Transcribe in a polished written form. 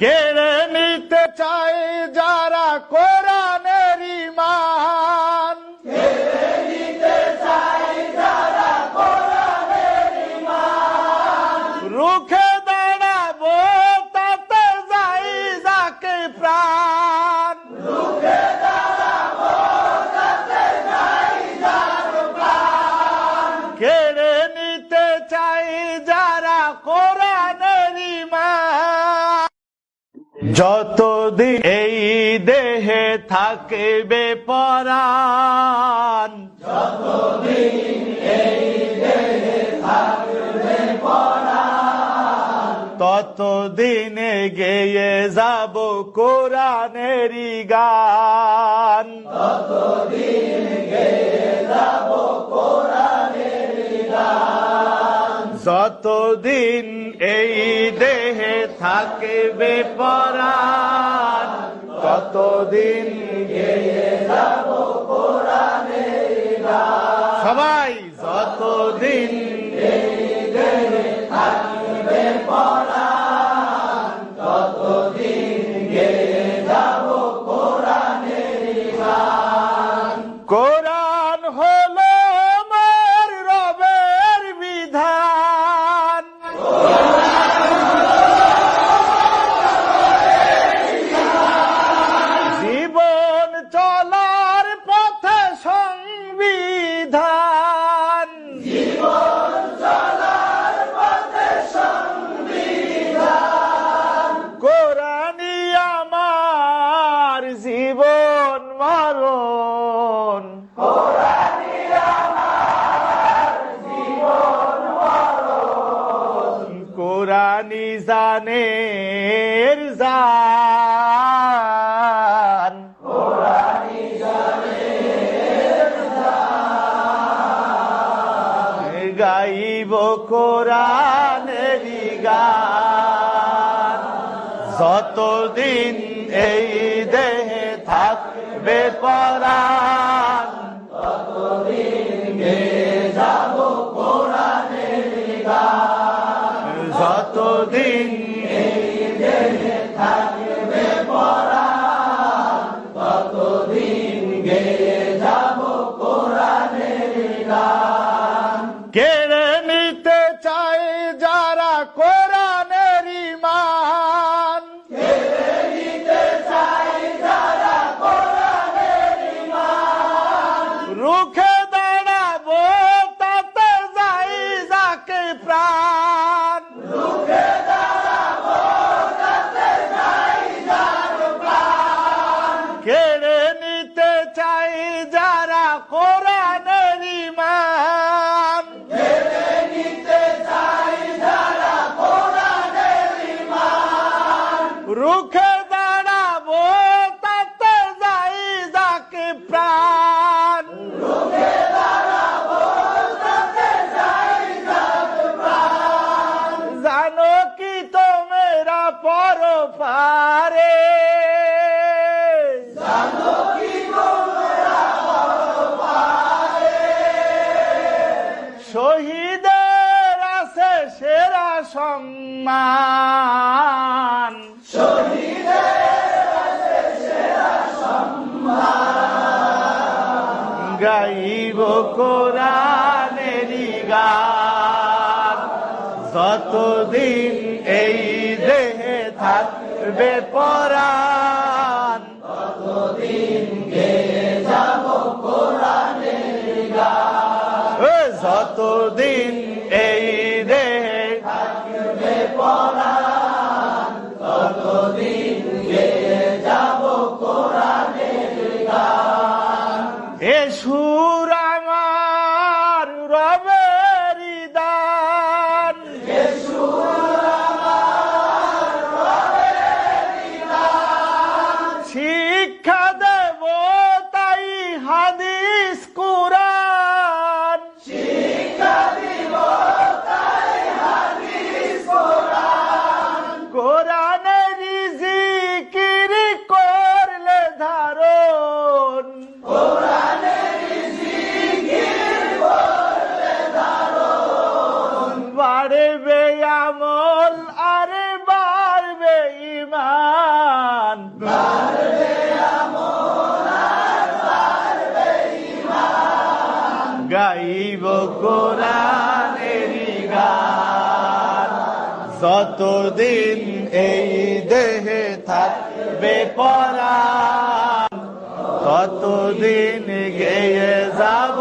কেড়ে নিতে চায় যারা কোরআনের ঈমান, কেড়ে নিতে চায় যারা কোরআনের ঈমান, রুখে দাঁড়াবো তাতে যাই যাকে প্রাণ, রুখে দাঁড়াবো তাতে যাই যার প্রাণ, কেড়ে নিতে চাই যারা কোরআনের ঈমান। যতদিন এই দেহে থাকবে পরাণ, যতদিন এই দেহে থাকবে পরাণ, ততদিনে গেয়ে যাব কোরআনেরই গান, ততদিন গেয়ে যাব কোরআনের গান, যতদিন এই দেহে থাকবে পরাণ, ততদিন গেয়ে যাব কোরআনের গান, সবাই যতদিন এই দেহে থাকবে পরাণ, ততদিন গেয়ে যাব কোরআনের গান। কোরআন হলো আমার রবের বিধান, জীবন চলার পথে সংবিধান, জীবন চলার পথে সংবিধান, কোরআনই আমার জীবন মরণ, কোরআনই আমার জীবন মরণ, কোরআনই জানের জান, কোরআনই জানের জান, গাইব কোরআনেরই গান, যতদিন এই দেহে থাকবে পরাণ, ততদিন গেয়ে যাব কোরআনের গান, যতদিন এই দেহে থাকবে পরাণ, ততদিন গেয়ে যাব কোরআনের গান, কেড়ে নিতে চায় যারা কোরআনের ঈমান, কেড়ে নিতে চায় যারা কোরআনের ঈমান, রুখে দাঁড়াবো তাতে যাই যাকে প্রাণ, রুখে দাঁড়াবো তাতে যাই যার প্রাণ, কেড়ে নিতে চাই যারা কোরআনের ঈমান, কেড়ে নিতে চায় যারা কোরআনের ঈমান, রুখে দাঁড়াবো তাতে যাই যাকে প্রাণ, রুখে দাঁড়াবো তাতে যাই যার প্রাণ, জানো কি তোমরা পরপারে, জানো কি তোমরা পরপারে, শহীদের আছে সেরা সম্মান, শহীদের আছে সেরা সম্মান, গাইব কোরআনেরই গান, যতদিন এই দেহে থাকবে পরাণ, ততদিন গেয়ে যাব কোরআনের গান, যতদিন এই দেহে থাকবে পরাণ, ততদিন গেয়ে যাব কোরআনের গান, এ সুর আমার রবেরই দান, এ সুর আমার রবের গান, শিক্ষা দেব তাই হাদিস কুরআন, শিক্ষা দিব গাইব কোরআনের গান। যতদিন এই দেহে থাকবে পরাণ, ততদিন গেয়ে যাব